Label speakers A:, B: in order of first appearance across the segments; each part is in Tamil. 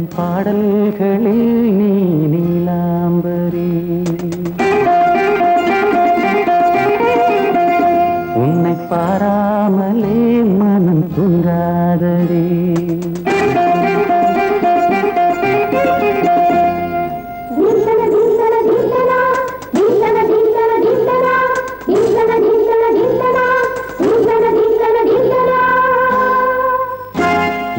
A: எந்தன் பாடல்களில் நீ நீலாம்பரி உன்னை பாராமலே மனம் தூங்காதடி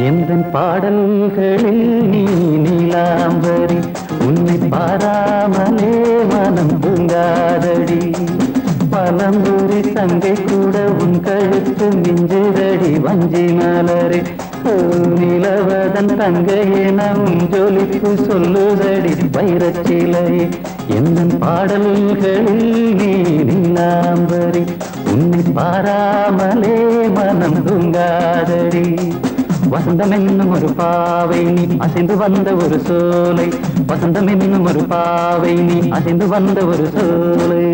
A: எந்தன் பாடல்களில் நீ நீலாம்பரி உன்னை பாராமலே மனம் தூங்காதடி பலம்பூரி தங்கை கூட உன் கழுத்து மிஞ்சுதடி வஞ்சி மலரே நிலவதன் தங்கையே நம் ஜொலிப்பு சொல்லுதடி வைரச்சிலையே எந்தன் பாடல்களில் நீ நீலாம்பரி உன்னை பாராமலே மனம் தூங்காதடி வசந்தம் என்னும் ஒரு பாவை நீ அசைந்து வந்த ஒரு சோலை வசந்தம் என்னும் ஒரு பாவை நீ அசைந்து வந்த ஒரு சோலை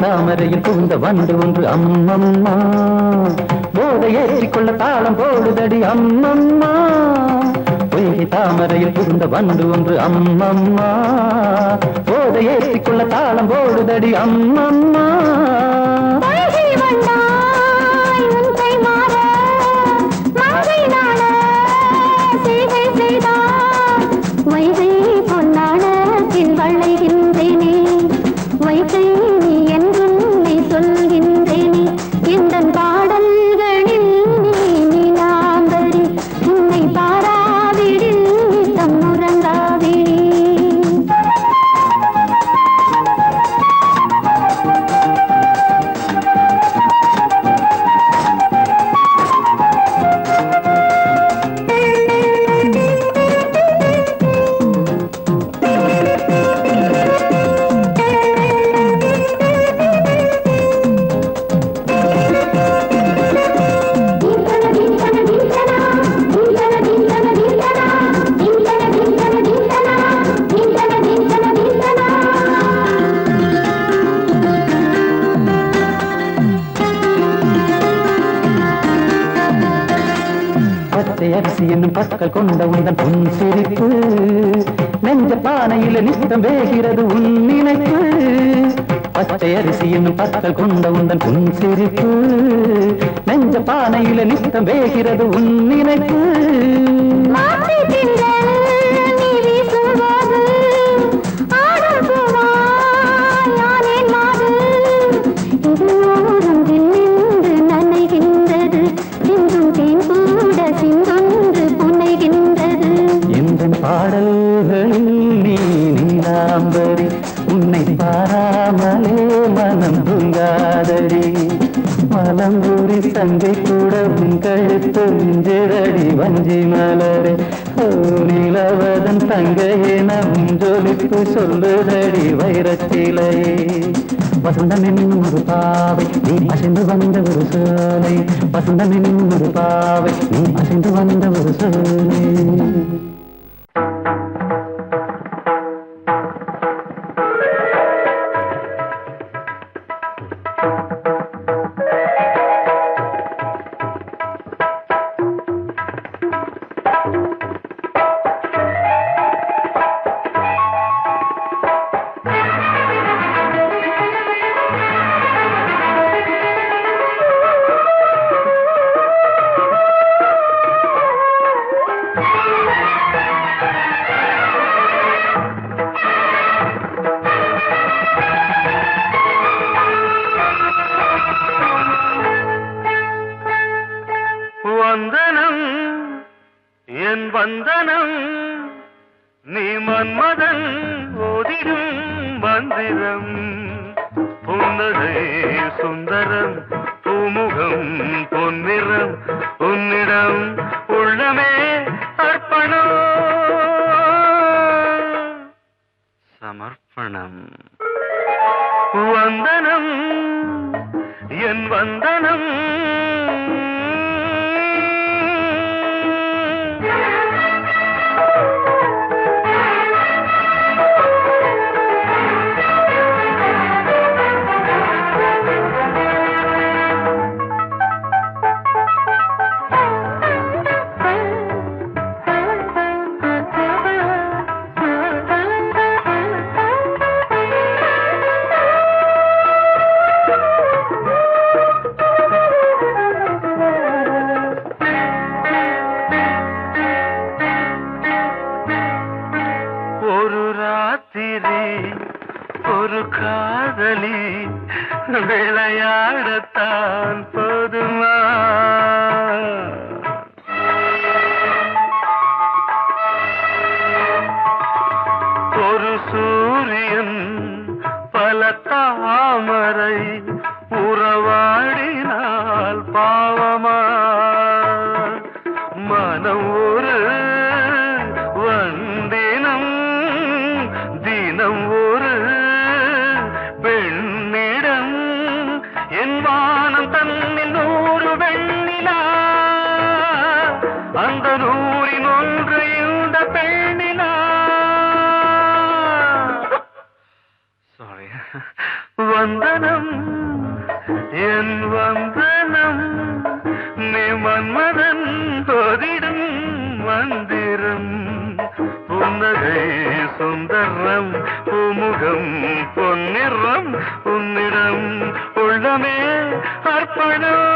A: தாமரையில் புகுந்த வண்டு ஒன்று அம்மம்மா போதை ஏற்றிக்கொள்ள தாளம் போடுதடி அம்மம்மா பொய்கை தாமரையில் புகுந்த வண்டு ஒன்று அம்மம்மா போதை ஏற்றிக்கொள்ள தாளம் போடுதடி அம்மம்மா அரிசி என்னும் பற்கள் கொண்ட உந்தன் பொன் சிரிப்பு நெஞ்ச பானையில நித்தம் வேகிறது உன் நினைப்பு பச்சை அரிசி என்னும் பற்கள் கொண்ட உந்தன் பொன் சிரிப்பு நெஞ்ச பானையில நித்தம் வேகிறது உன் நினைப்பு பாடல்களில் நீ நீலாம்பரி உன்னை பாராமலே மனம் தூங்காதடி மலம்பூரி தங்கை கூட உன் கழுத்து மிஞ்சிரடி வஞ்சி மலரே நிலவதன் தங்கையே நம் ஜொலிப்பு சொல்லுதடி வைரச்சிலையே வசந்தம் என்னும் ஒரு பாவை நீ அசைந்து வந்த ஒரு சோலை வசந்தம் என்னும் ஒரு பாவை நீ அசைந்து வந்த ஒரு சோலை
B: வந்தனம் என் வந்தனம் நீ மன்மதன் ஓதிடும் மந்திரம் புன்னகை சுந்தரம் பூமுகம் பொன்னிறம் உன்னிடம் உள்ளமே அர்ப்பணம் சமர்ப்பணம் வந்தனம் என் வந்தனம் ஒரு காதலி விளையாடத்தான் போதுமா ஒரு சூரியன் பல தாமரை உறவாடினால் பாவமா மனம் ஒரு வந்தினம் தினம் ஒரு பெண்ணிடம் என் வானம் தன்னில் 100 வெண்ணிலா அந்த 100இன் ஒன்று இந்த பெண்ணிலா சாரி வந்தனம் என் வந்தனம் நீ மன்மதன் ஓதிடும் மந்திரம் புன்னகை சுந்தரம் பூமுகம் பொன்னிறம் உன்னிடம் உள்ளமே அர்ப்பணம்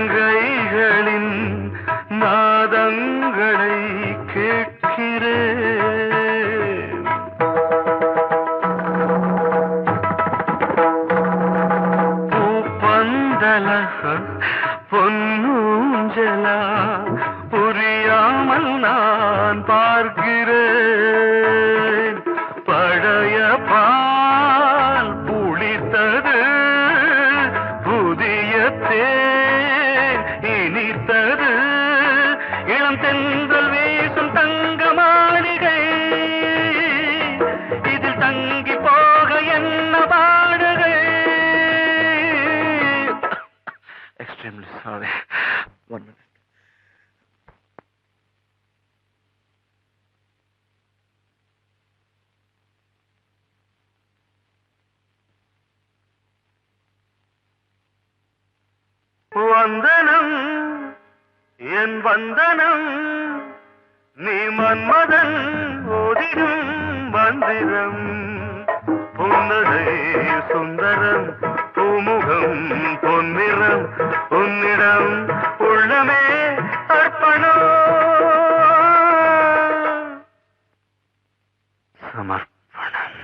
B: சதங்கைகளின் நாதங்களை கேட்கிறேன் பூப்பந்தல பொன்னூஞ்சலா புரியாமல் நான் பார்க்கிறேன் பழைய பால் புளித்தது புதிய தேன் இனித்தது இளம் தென்றல் வீசும் தங்க மாளிகை இதில் தங்கி போக என்ன பாடுகை எக்ஸ்ட்ரீம்லி சாரி 1 minute வந்தனம் என் வந்தனம் நீ மன்மதன் ஓதிடும் மந்திரம் புன்னகை சுந்தரம் பூமுகம் பொன்னிறம் உன்னிடம் உள்ளமே அர்ப்பணம் சமர்ப்பணம்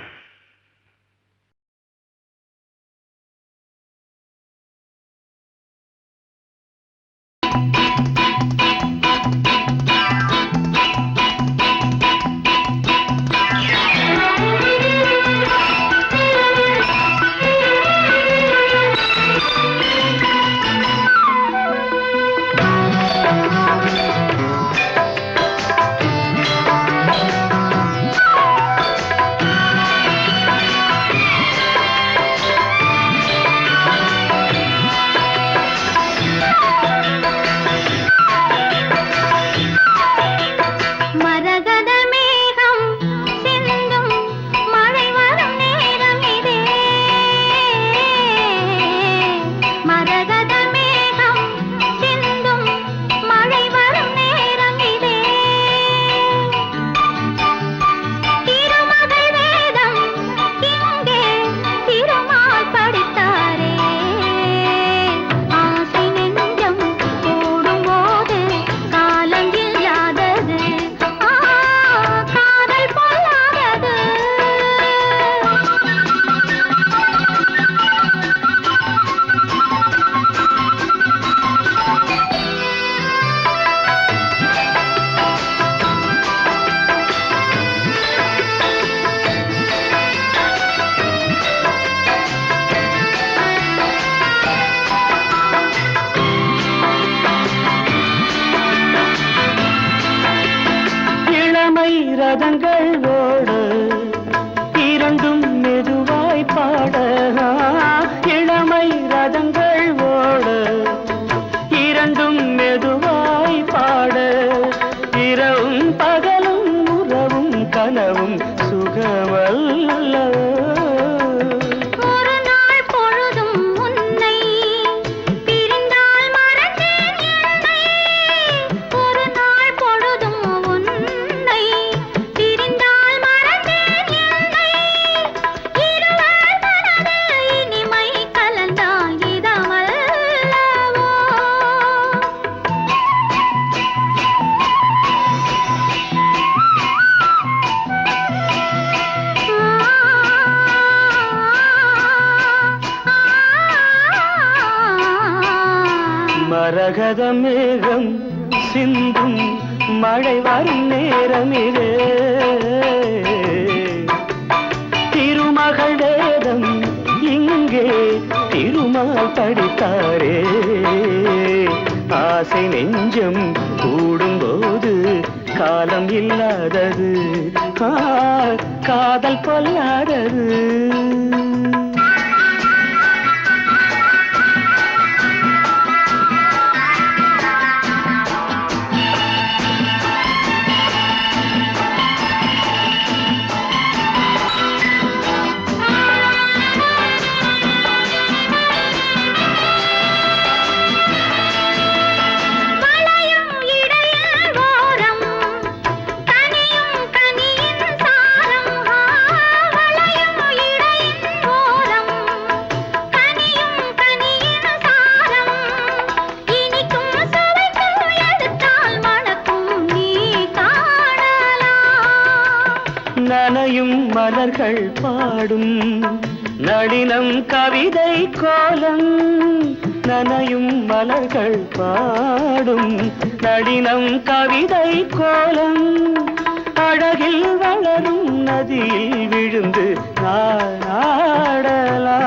C: மரகத மேகம் சிந்தும் மழை வரும் நேரமிலே திருமகள் வேதம் இங்கே திருமால் படித்தாரே ஆசை நெஞ்சம் கூடும்போது காலம் இல்லாதது காதல் கொள்ளாதது நனையும் மலர்கள் பாடும் நளினம் கவிதை கோலம் நனையும் மலர்கள் பாடும் நளினம் கவிதை கோலம் அழகில் வளரும் நதியில் விழுந்து நாடலாம்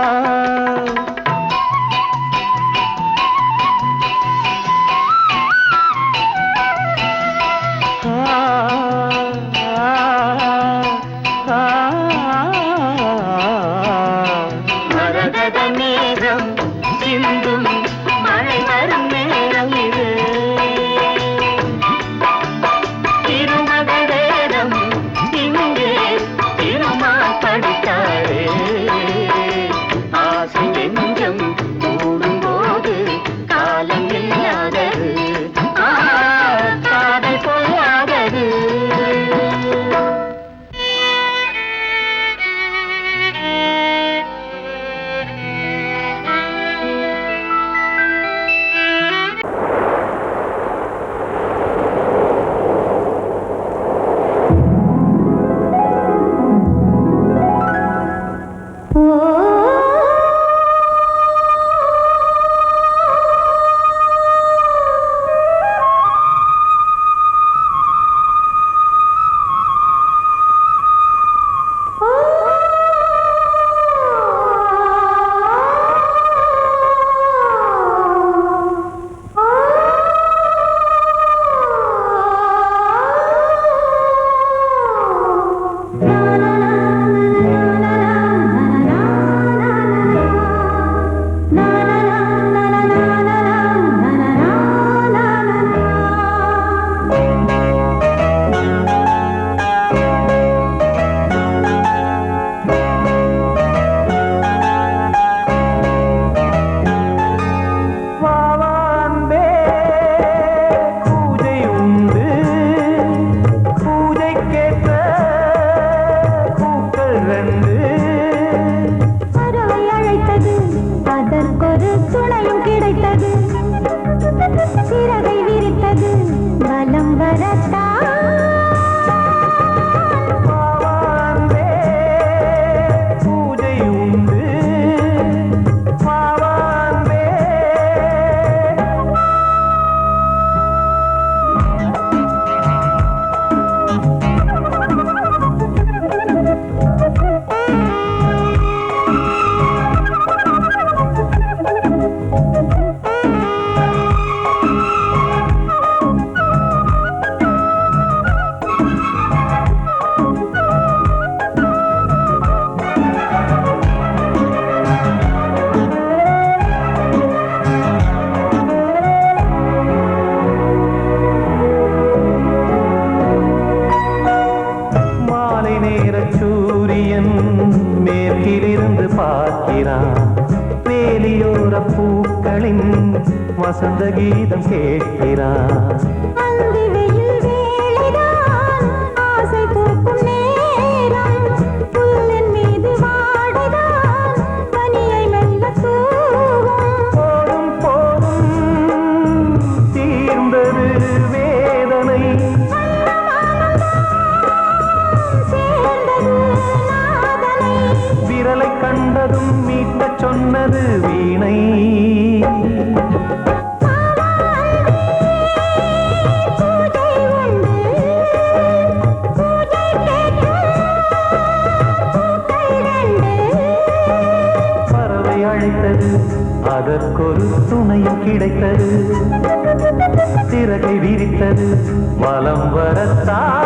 A: வசந்த கீதம் கேட்கிறான். கண்டதும் மீட்ட சொன்னது வீணை. அதற்கொரு துணையும் கிடைத்தது, சிறகை விரித்தது வலம் வரத்தான்.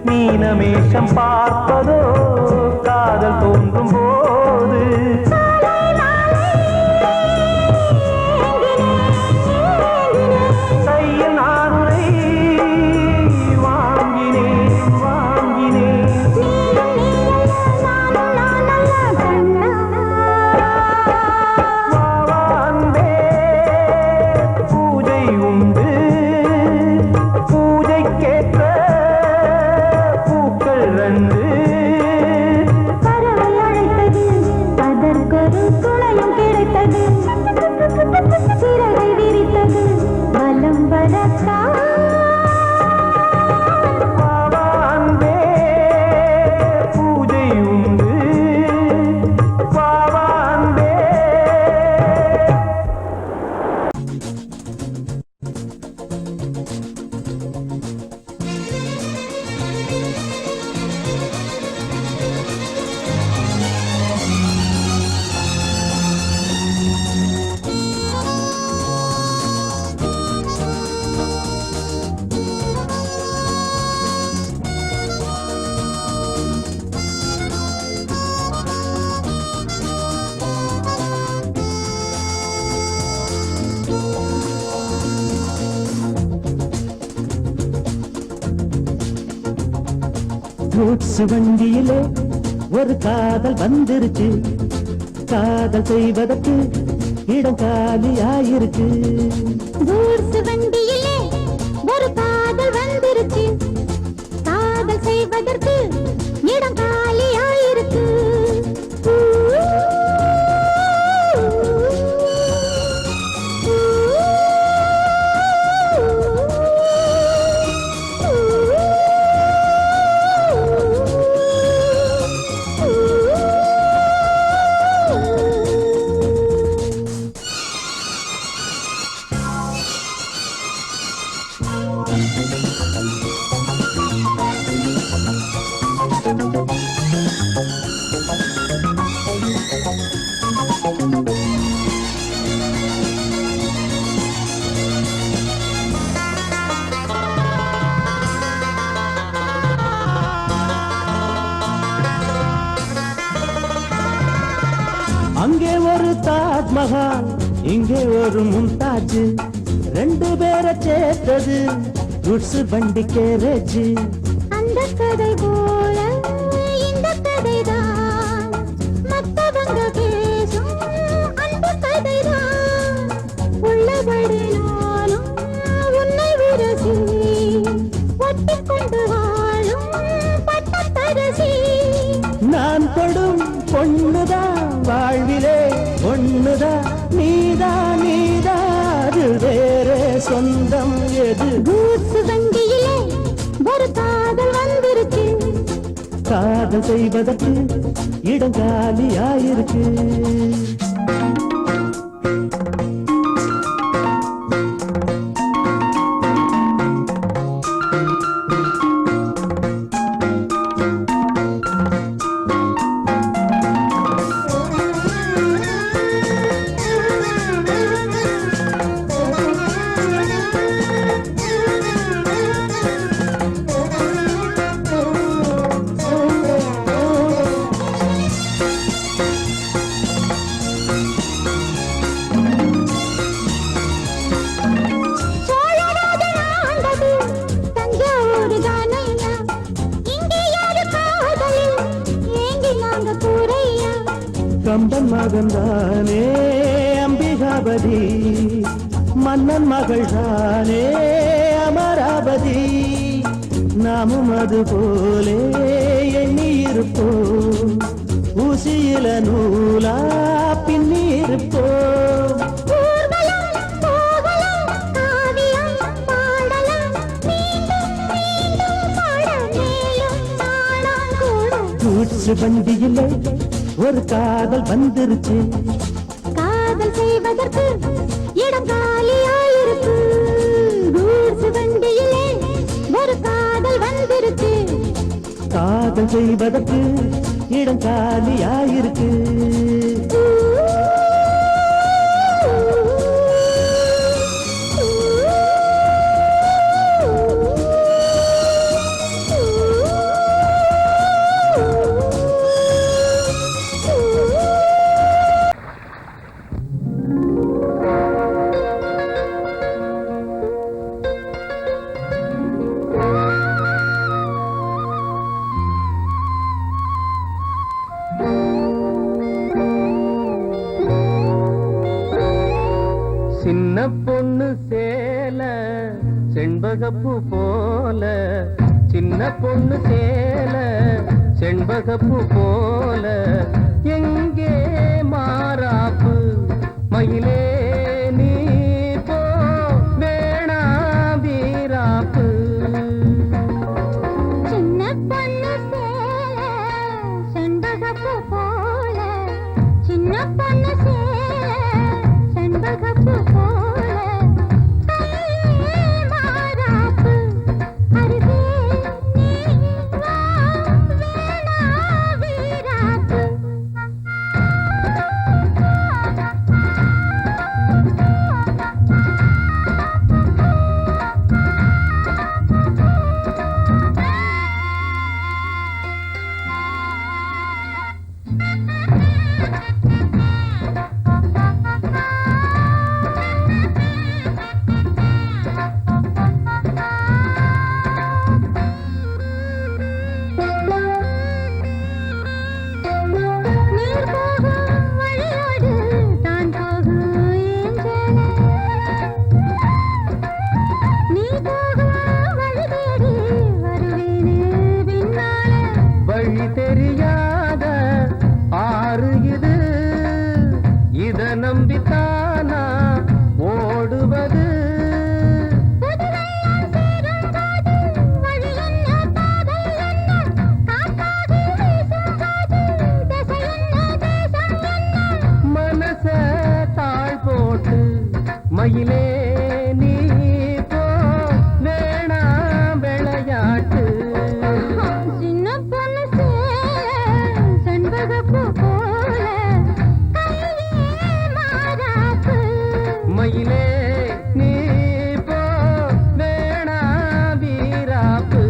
A: மீனமேஷம் பார்ப்பதோ காதல் தோன்றும் போது, கையில் நானுரை வாங்கினேன் வாங்கினேன். வாவாந்தே பூஜை உண்டு, பூஜைக்கேற்ற
D: பறவை அழைத்தது, அதற்கொரு துணையும் கிடைத்தது, சிறகை விரித்தது வலம் வரத்தான்.
A: பூஜை உண்டு வாவாந்தே.
C: கூட்ஸ் வண்டியிலே ஒரு காதல் வந்துருச்சு, காதல் செய்வதற்கு இடம் காலியாயிருக்கு.
D: கூட்ஸ் வண்டியிலே ஒரு காதல் வந்துருச்சு, காதல் செய்வதற்கு இடம் காலியாயிருக்கு.
C: அங்கே ஒரு தாஜ்மஹால், இங்கே ஒரு மும்தாஜ், ரெண்டு பேரை சேர்த்தது குட்ஸ் வண்டி கேரேஜ்.
D: அந்த கதை போல இந்த கதைதான், மத்தவங்க பேசும் அந்த கதைதான். உள்ளபடி நானும் உன்னை விரசி, ஒட்டிக்கொண்டு வாழும் பட்டத்தரசி.
C: நான் தொடும் பொண்ணுதான் வாழ்விலே ஒண்ணுதான், நீதா நீதா அது வேறே சொந்தம் எது.
D: கூட்ஸ் வண்டியிலே ஒரு காதல் வந்துருச்சு,
C: காதல் செய்வதற்கு இடம் காலியாயிருக்கு. நாதந்தானே அம்பிகாபதி, மன்னன் மகள் தானே அமராவதி. நாமும் அது போலே எண்ணி இருப்போம், ஊசியில நூலா பின்னி இருப்போம். வண்டியிலே ஒரு காதல் வந்துருச்சு,
D: காதல் செய்வதற்கு இடம் காலியாயிருக்கு. வண்டியிலே ஒரு காதல் வந்துருச்சு,
C: காதல் செய்வதற்கு இடம் காலியாயிருக்கு.
A: சின்ன பொண்ணு சேல செண்பகப்பூ போல, சின்ன பொண்ணு சேல செண்பகப்பூ போல, எங்கே மாறாப்பு மயிலே நீ போ வேணா வீராப்பு.
D: சின்ன பொண்ணு சேல செண்பகப்பூ போல, சின்ன பொண்ணு சேல செண்பகப்பூ போல, கையே மாறாப்பு அருகே நீ வா வேணா வீராப்பு. நீர் போகும் வழியோடு தான் போகும் ஏஞ்சல, நீ போகும் வழி தேடி வருவேனே பின்னால.
A: வழி தெரியாத ஆறு இது, இத நம்பித்தானா ஓடுவது.
D: புதுவெள்ளம் சேரும் போது வழி என்ன பாதை என்ன, காற்றாகி வீசும் போது திசை என்ன தேசம் என்ன.
A: மனச தாழ் போட்டு மயிலே நீ போ வேணா விளையாட்டு.
D: சின்ன பொண்ணு சேல செண்பகப்பூ போல, கையே மாறாப்பு
A: மயிலே நீ போ வேணா வீராப்பு.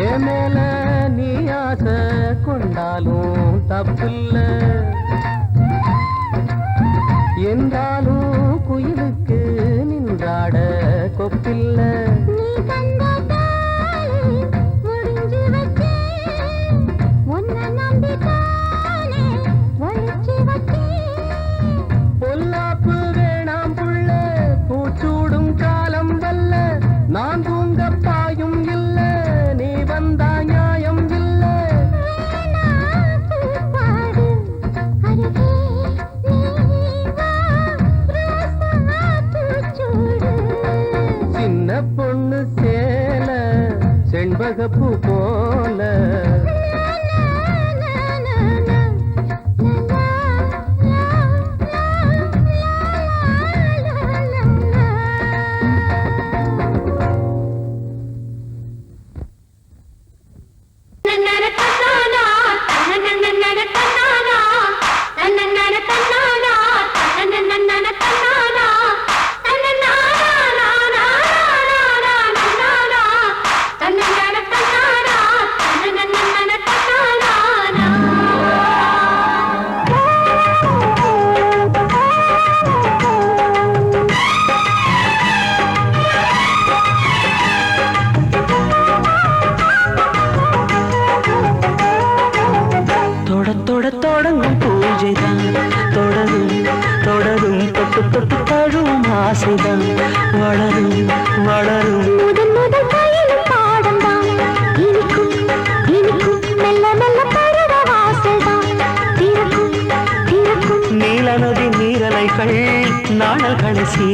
A: ஏன் மேல நீ ஆசை கொண்டாலும் தப்பில்ல, என்றாலும் குயிலுக்கு நின்றாட கொப்பில்ல.
D: நீ தந்த தாலி முடிஞ்சு வச்சேன், உன்னை நம்பித்தானே ஒழிச்சு வச்சேன்.
A: பொல்லாப்பு வேணாம் புள்ள, பூச்சூடும் காலம் வல்ல, நான் தூங்க பாயும் இல்ல, நீ வந்தா நியாயம் இல்ல.
D: வேணா பூப்பாடு அருகே நீ வா ரோசா பூச்சூடு.
A: சின்ன பொண்ணு சேல செண்பகப்பூ போல,
D: la la la la la la la la.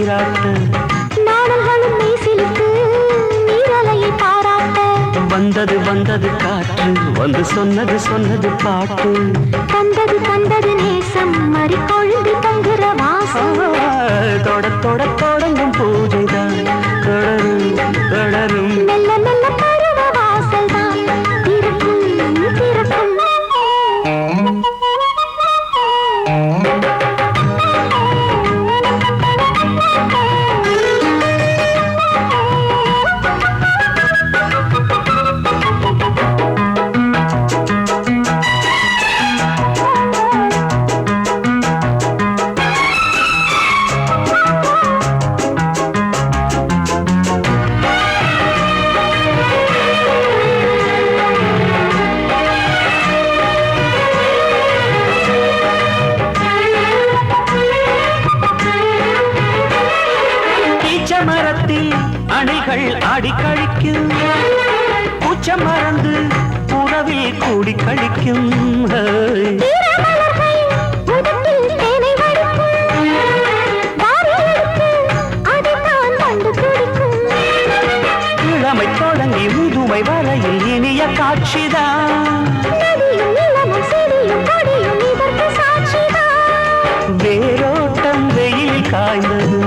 A: நீராட்ட
D: நாடல்களும் மெய்சிலுக்கு நீரலையை பாராட்ட
A: வந்தது வந்தது காற்று வந்து சொன்னது சொன்னது பாட்டு
D: தந்தது தந்தது நேசம் மறிக்கொழுந்து தங்குற வாசம்
A: தொட தொட தொடங்கும் பூஜைதான் தொடரும் தொடரும்
D: மெல்ல மெல்ல பருவ வாசல் தான் திறக்கும் திறக்கும்
A: மரத்தில் அணைகள் ஆடி கழிக்கும் பூச்ச மறந்து உறவில் கூடி கழிக்கும் இளமை தொடங்கி முதுமை வரையில் இனிய காட்சிதான் வேரோட்டம் வெயில் காய்ந்தது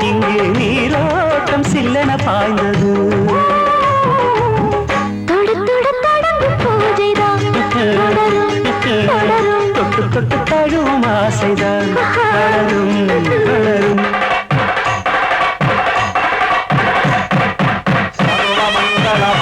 A: இங்கே நீரோட்டம் சில்லென பாய்ந்தது தொட்டு தொட்டு தழுவும் ஆசைதான் வளரும் வளரும்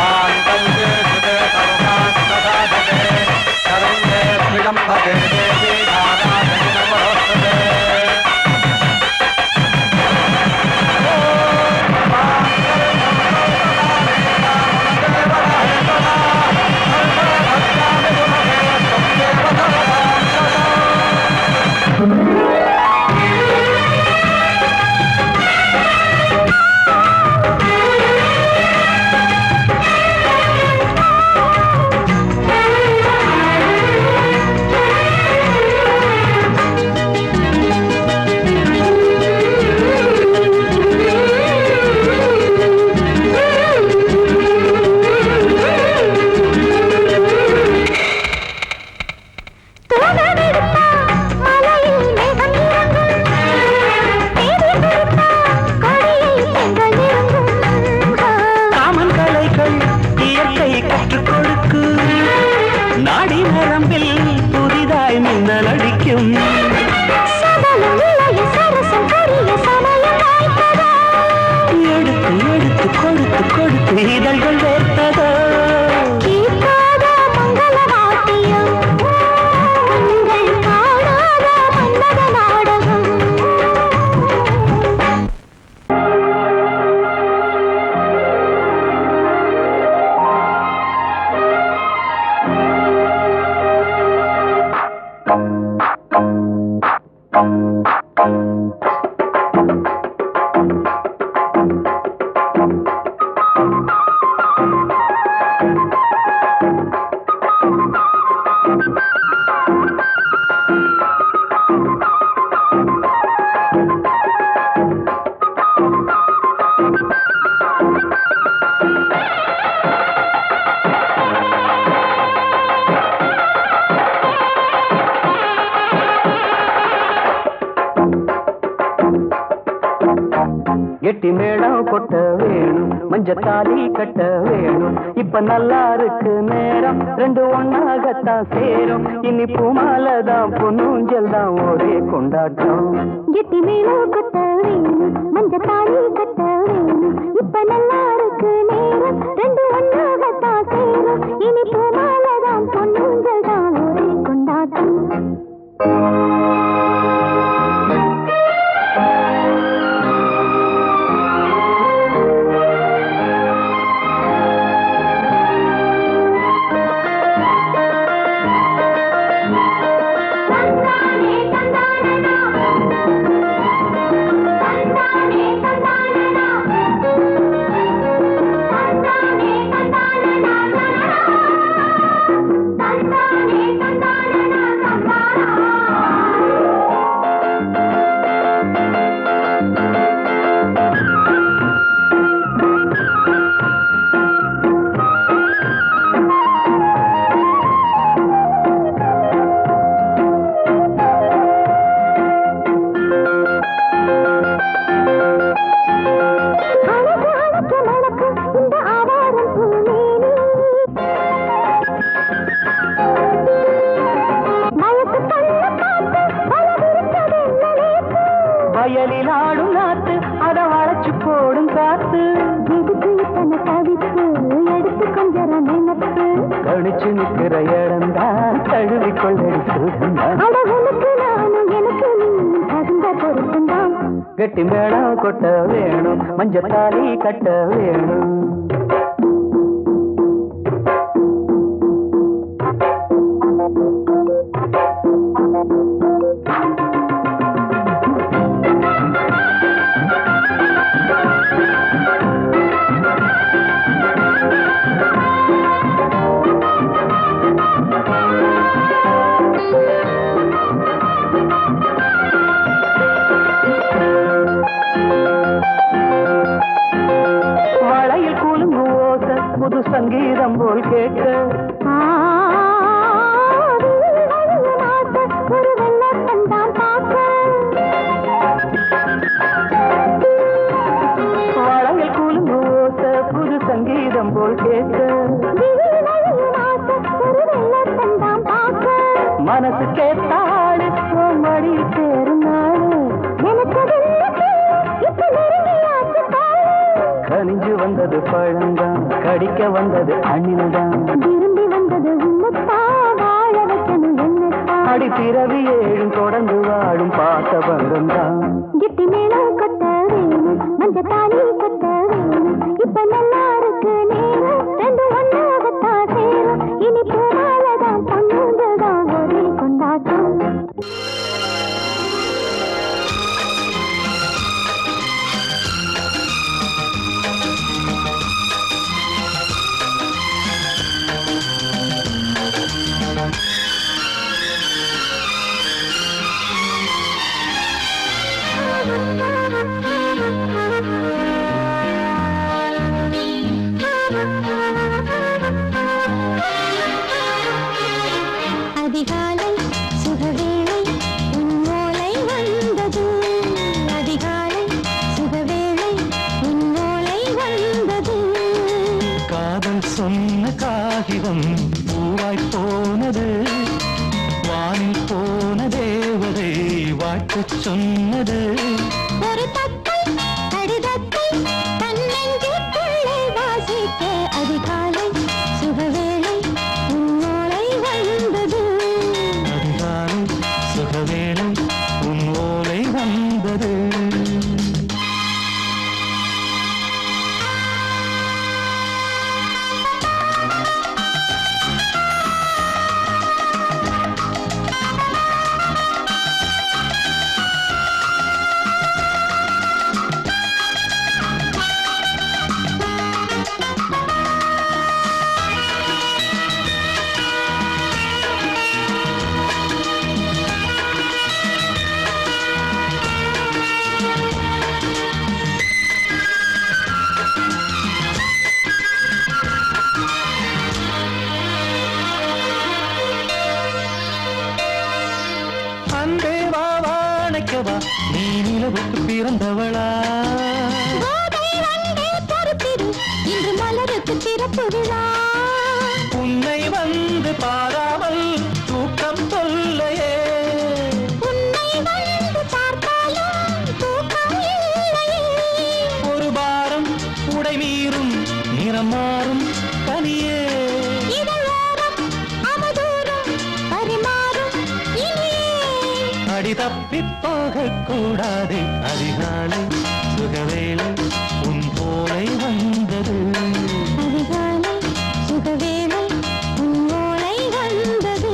A: இதழ்கள் வேர்த்ததோ கெட்டி மேளம் கொட்ட வேணும் மஞ்ச தாலி கட்ட வேணும் இப்ப நல்லா இருக்கு நேரம் ரெண்டு ஒன்னாகத்தான் சேரும் இனி பூமாலதான் பொன்னூஞ்சல் தான் ஒரே கொண்டாட்டம்
D: கெட்டி மேளம் கொட்ட வேணும் மஞ்ச தாலி கட்ட வேணும் இப்ப நல்லா இருக்கு நேரம் ரெண்டு ஒன்னாகத்தான் சேரும் இனி பூமாலதான் பொன்னூஞ்சல் தான் ஒரே கொண்டாட்டம்
A: தனிச்சு நிற்கிற இடம்தான் தழுவி கொள்ளடி சுகந்தான்
D: அழகுக்கு நானும் எனக்கு நீ தகுந்த பொருத்தந்தான்
A: கெட்டி மேளம் கொட்ட வேணும் மஞ்சத்தாலி கட்ட வேணும் புது சங்கீதம் போல் கேட்க
D: ஒரு வெள்ளத்தான் பார்க்க
A: வளையல் கூலும் ஓச புது சங்கீதம் போல் கேட்க
D: ஒரு வெள்ளத்தான் பார்க்க
A: மனசு கேட்டாடு மடி சேரும் நாடு
D: எனக்கு இப்ப நெருங்கியாச்சு
A: கனிஞ்சு வந்தது பழந்தான் கடிக்க வந்தது அணில்தான்
D: விரும்பி வந்தது உன்னத்தா வாழ வைக்கணும் என்னத்தா
A: அடி பிறவி ஏழும் தொடர்ந்து வாழும் பாசபந்தம் தான்
D: கிட்டி மேளம் கொட்ட வேணும் மஞ்சத்தாலி கட்ட வேணும் இப்ப நல்லா இருக்கு நேரம் ரெண்டு ஒன்னாகத்தான் சேரும் இனி பூமாலதான் பொண்ணுங்கதான் ஒரே கொண்டாட்டம் அதிகாலை சுகவேளை உன்னோலை வந்தது அதிகாலை சுகவேளை உன்னோலை வந்தது
C: காதல் சொன்ன காகிதம் பூவாய் போனது வானில் போன தேவதை வாழ்த்து சொன்னது
D: ஒரு தத்தை கடிதத்தை தன்னெஞ்சுக்குள்ளே வாசிக்க அதிகாலை சுகவேளை உன்னோலை வந்தது
C: அதிகாலை சுகவேளை உன் ஓலை வந்தது அன்பே வா வாழைக்கவா நீ நிலவுக்கு பிறந்தவளா
D: கோதை வந்தே பொறுத்திரு இன்று மலருக்கு திறப்பு விழா
C: உன்னை வந்து பாராமல் தூக்கம் சொல்லையே
D: உன்னை வந்து பார்த்தாலும் தூக்கம் இல்லையே
C: ஒரு பாரம் உடை மீறும் நிறம் மாறும் கனியே
D: இதழோரம் அவதூறும் பரிமாறும் இனியே
C: அடி தப்பி போகக் கூடாது அதிகாலை சுகவேளை உன் போலை வந்தது
D: அதிகாலை சுகவேளை உன்னோலை வந்தது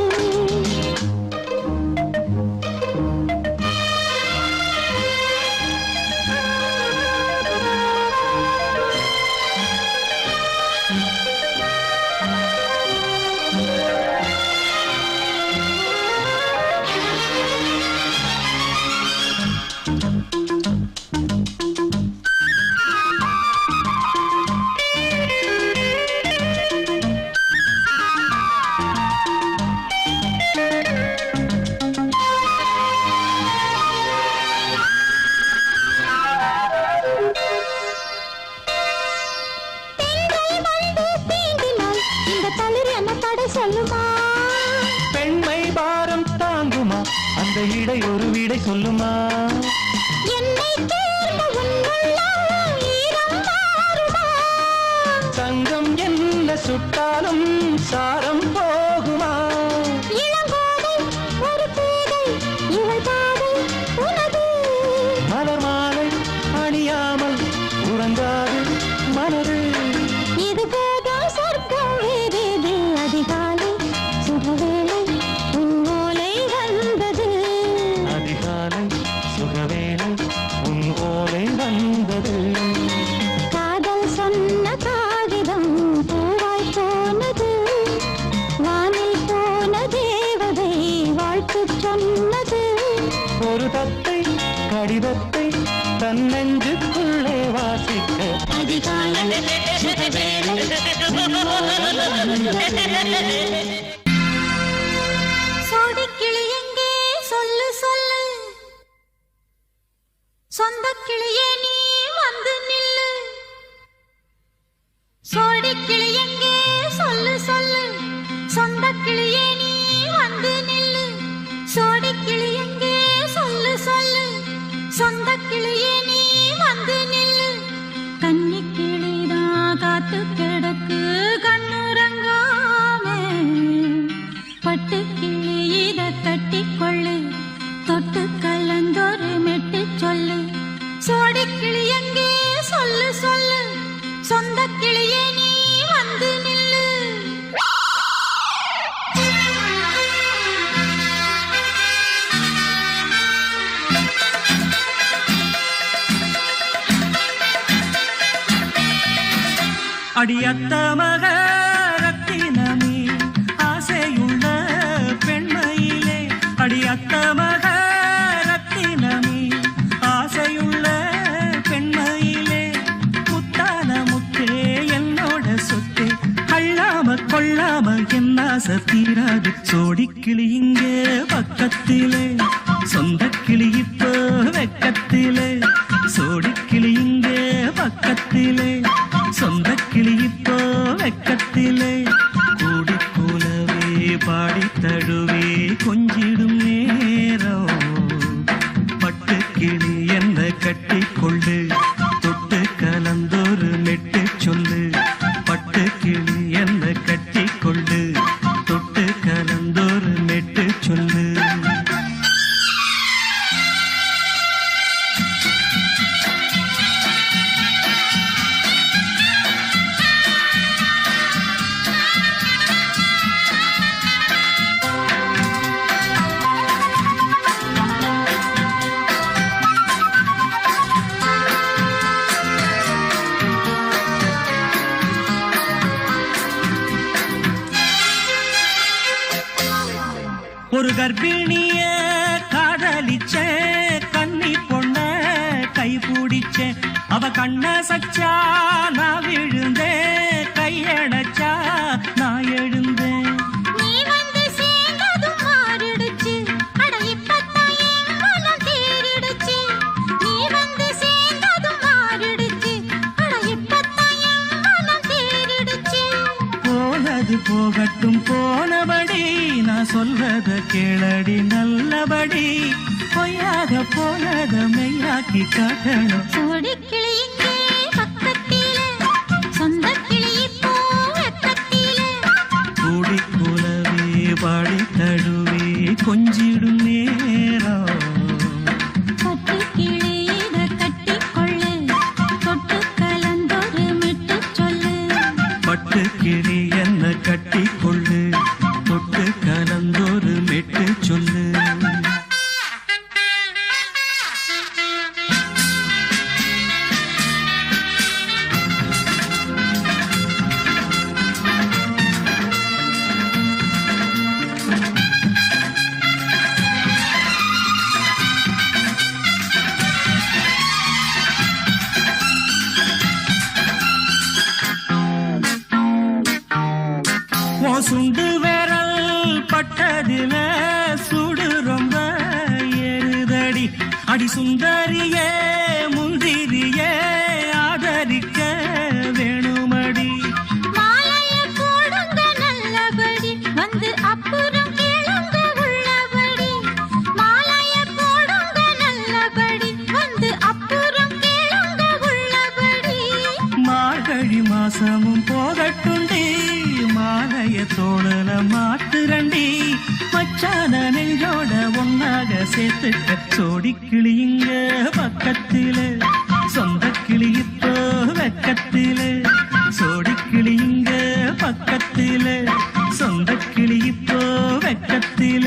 D: சொல்லுமா
C: பெண்மை பாரம் தாங்குமா அந்த இடை ஒரு விடை சொல்லுமா
D: என்னை தேர்ந்த உன்னுள்ளம் ஈரம் மாறுமா
C: தங்கம் என்ன சுட்டாலும் சாரம் போகுமா?
D: இளங்கோதை ஒரு பேதை இவள் பாதை உனது.
C: மலர் மாலை அணியாமல் உறங்காது மனது.
D: இது போதும் சொர்க்கம் வேறேது. அதிகாலை சுகவேளை உன் ஓலை வந்தது.
C: அதிகாலை சுகவேளை உன் ஓலை வந்தது.
D: காதல் சொன்ன காகிதம் பூவாய் போனது. வானில் போன தேவதை வாழ்த்து சொன்னது.
C: ஒரு தத்தை கடிதத்தை தன் நெஞ்சுக்குள்ளே வாசிக்க
D: அதிகாலை சுகவேளை உன் ஓலை வந்தது. சோடிக்கிளி எங்கே சொல்லு சொல்லு. சொந்த கிளியே நீ வந்து நில்லு. சோடிக்கிளி எங்கே சொல்லு சொல்லு. சொந்த கிளியே நீ வந்து நில்லு. சோடிக்கிளி எங்கே சொல்லு சொல்லு. சொந்த கிளியே நீ வந்து நில்லு. கன்னி கிளிதான் காத்து கிடக்கு கண்ணுறங்காம. பட்டு கிளி இத கட்டிக்கொள்ளு. தொட்டு கலந்தொரு மெட்டு சொல்லு. சோடிக்கிளி எங்கே சொல்லு சொல்லு. சொந்த கிளியே நீ வந்து நில்லு.
C: அடியத்த மக ரத்தினமே ஆசையுள்ள பெண்மையிலே. அடியத்த மக ரத்தினமே ஆசையுள்ள பெண்மையிலே. முத்தான முத்தே என்னோட சொத்தே. அள்ளாம கொள்ளாம என்ன தீராது. சோடிக்கிளி இங்கே பக்கத்திலே. சொந்த கிளி இப்போ வெக்கத்திலே. சோடிக்கிளி இங்கே பக்கத்திலே. சொந்த கிளி இப்போ வெக்கத்திலே. கூடி கூலவே பாடி தழுவே கொஞ்சிடும் நேரம். பட்டு கிளி என்ன கட்டி கொள்ளு. தொட்டு கலந்தொரு மெட்டு சொல்லு. பட்டு கிளி என்ன கட்டி கொள்ளு. தொட்டு கலந்தொரு மெட்டு சொல்லு. ஒரு கர்ப்பிணிய காதலிச்ச கன்னி பொண்ண கை பிடிச்ச. அவ கண்ண சச்சா நான் விழுந்தேன். கையடைச்சா நான் எழுந்தேன்.
D: நீ வந்து சேர்ந்ததும் மாறிடுச்சு. அட இப்பத்தான் என் மனம் தேறிடுச்சு. நீ வந்து சேர்ந்ததும் மாறிடுச்சு. அட இப்பத்தான் என் மனம் தேறிடுச்சு.
C: போனது போகட்டும் போனபடி. நான் சொல்றத கேளடி நல்லபடி. பொய்யாக போனத மெய்யாக்கி காட்டணும்.
D: சோடிக்கிளி இங்கே பக்கத்திலே. சொந்த கிளி இப்போ வெக்கத்திலே.
C: கூடி கூலவே பாடி தழுவே கொஞ்சிடும் நேரம்.
D: பட்டு கிளி இத கட்டிக்கொள்ளு. தொட்டு கலந்தொரு மெட்டு சொல்லு.
C: பட்டு கிளி என்ன கட்டி கொள்ளு. தொட்டு கலந்தொரு மெட்டு சொல்லு. சுண்டு விரல் பட்டதில சுடு ரொம்ப ஏறுதடி. அடி சுந்தரியே முந்திரியே ஆதரிக்க வேணுமடி.
D: மாலைய போடுங்க நல்லபடி. வந்து அப்புறம் கேளுங்க உள்ளபடி. மாலைய போடுங்க நல்லபடி. வந்து அப்புறம் கேளுங்க உள்ளபடி.
C: மார்கழி மாசமும் போகட்டுண்டி. கைய தோழல மாத்துரண்டி மச்சான நெஞ்சோட ஒன்னாக சேர்த்துக்க சோடி கிளியுங்க பக்கத்தில சொந்த கிளி இப்போ வெக்கத்தில சோடி கிளியுங்க பக்கத்தில சொந்த கிளி இப்போ வெக்கத்தில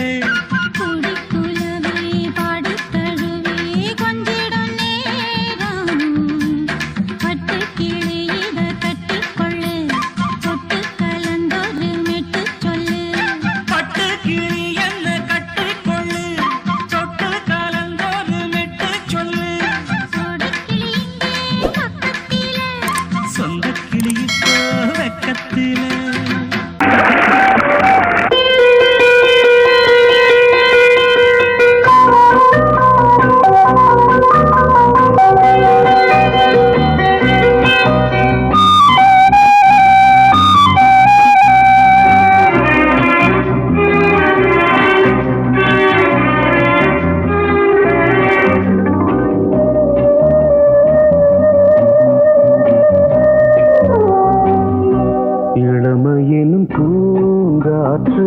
A: இளமையெனும் பூங்காற்று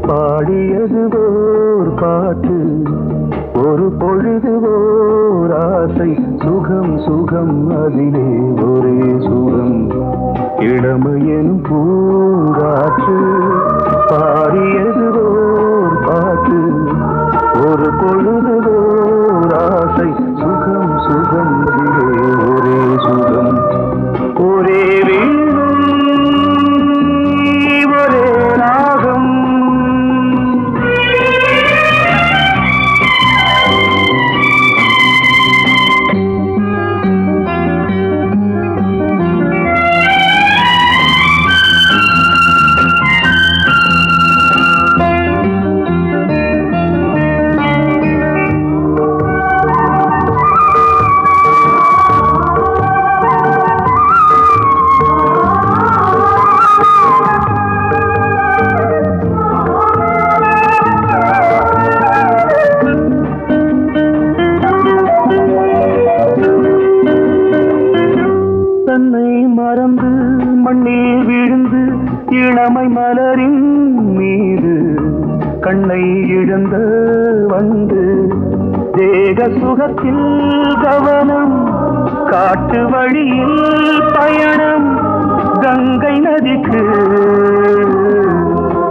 A: பாடியது ஓர் பாட்டு ஒரு பொழுது ஓர் ஆசை சுகம் சுகம் அதிலே ஒரே சுகம் இளமையெனும் பூங்காற்று பாடியது ஓர் பாட்டு ஒரு பொழுது ஓர் ஆசை சுகம் சுகம் அதிலே ஒரே சுகம் ஒரே மறந்து மண்ணில் விழுந்து இளமை மலரின் மீது கண்ணை இழந்த வந்து தேக சுகத்தில் கவனம் காட்டு வழியில் பயணம் கங்கை நதிக்கு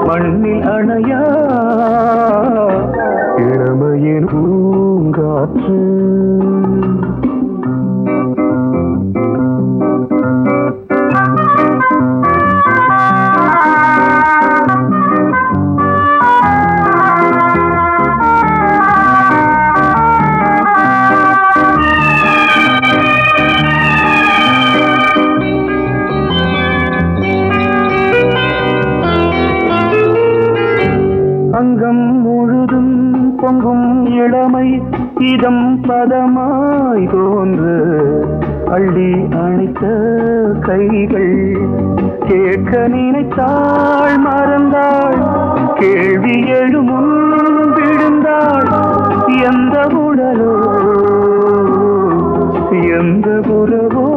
A: மண்ணில் அணையா இளமையின் பூங்காற்று அங்கம் முழுதும் பொங்கும் இளமை இதம் பதமாய் தோன்று அள்ளி அணைத்த கைகள் கேட்க நினைத்தாள் மறந்தாள் கேள்வி எழுமுன் விழுந்தாள் எந்த உடலோ எந்த புறவோ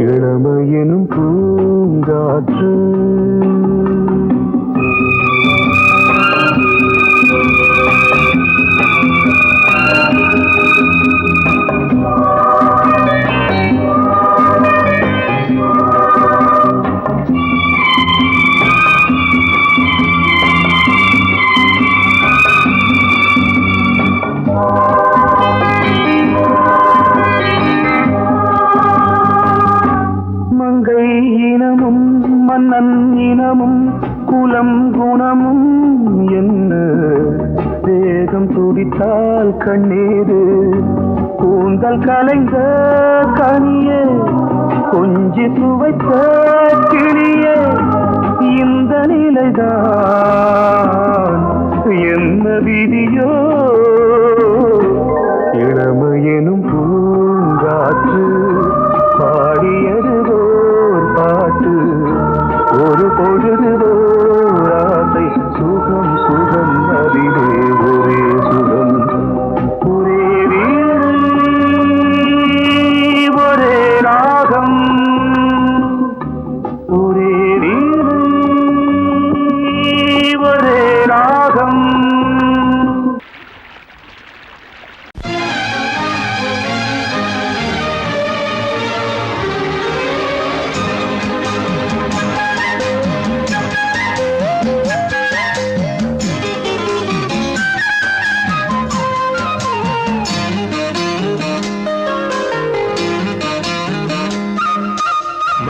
A: இளமையெனும் பூங்காற்று மங்கை இனமும் மன்னன் இனமும் குலம் குணமும் என்ன வேகம் துடித்தால் கண்ணீரு கூந்தல் கலைந்த கனியே கொஞ்சி துவைத்த கிளியே இந்த நிலைதான் என்ன விதியோ இளமையெனும் பூங்காற்று பாடியது ஓர் பாட்டு ஒரு பொழுது ஓர் ஆசை சுகம் சுகம் அதிலே ஒரே சுகம் ஒரே வீடு ஒரே ராகம் ஒரே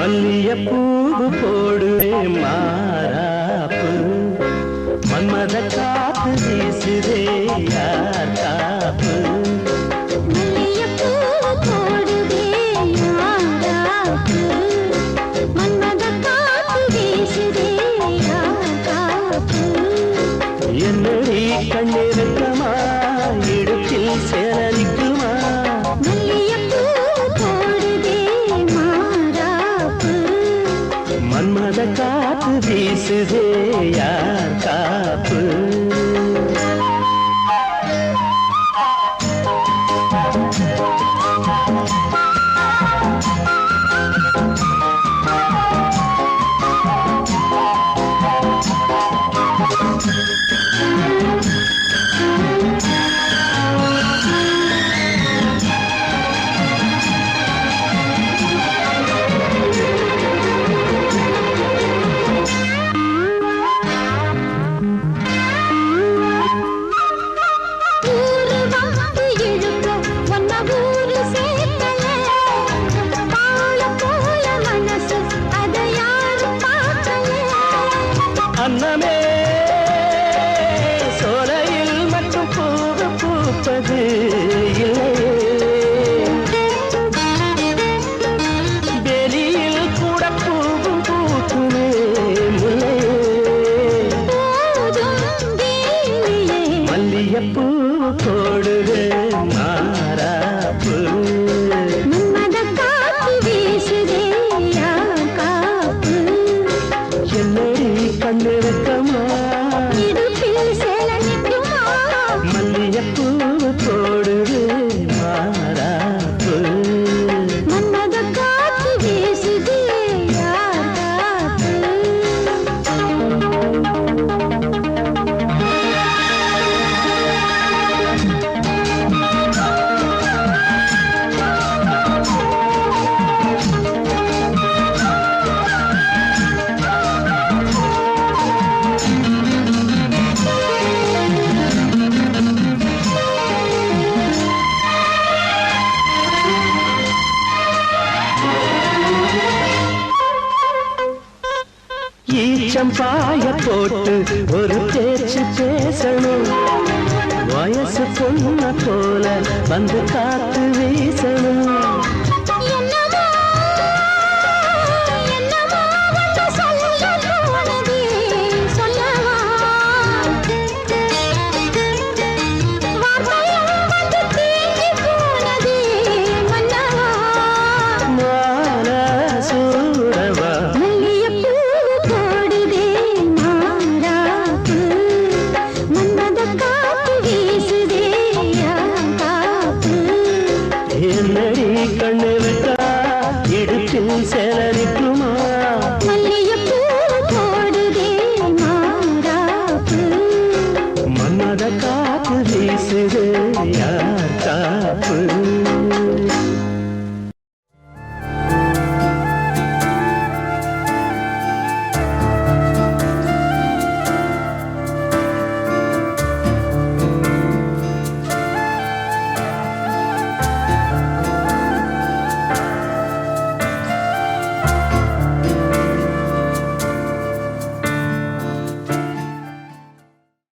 C: மல்லியப்பூவு போடுவே மாறாப்பு மன்மத காத்து வீசுதே யார் காப்பு என்னடி கண்ணிருக்கமா இடுப்பில் சேரலிக்குமா மன்மத காத்து வீசுதே யார் காப்பு அன்னமே சோலையில் மட்டும் பூவு பூப்பது இல்லையே வெளியில் கூட பூவும் பூக்குமே முல்லையே மல்லியப்பூ போடுது மாறாப்பு கண்ணிருக்கமா மல்லியப்பூ போடுது மாறாப்பு ஈச்சம் பாய போட்டு ஒரு பேச்சு பேசணும் வயசு பொண்ண போல வந்து காத்து வீசணும் என்னடி கண்ணு விட்டா இடுப்பில் சேலரிக்க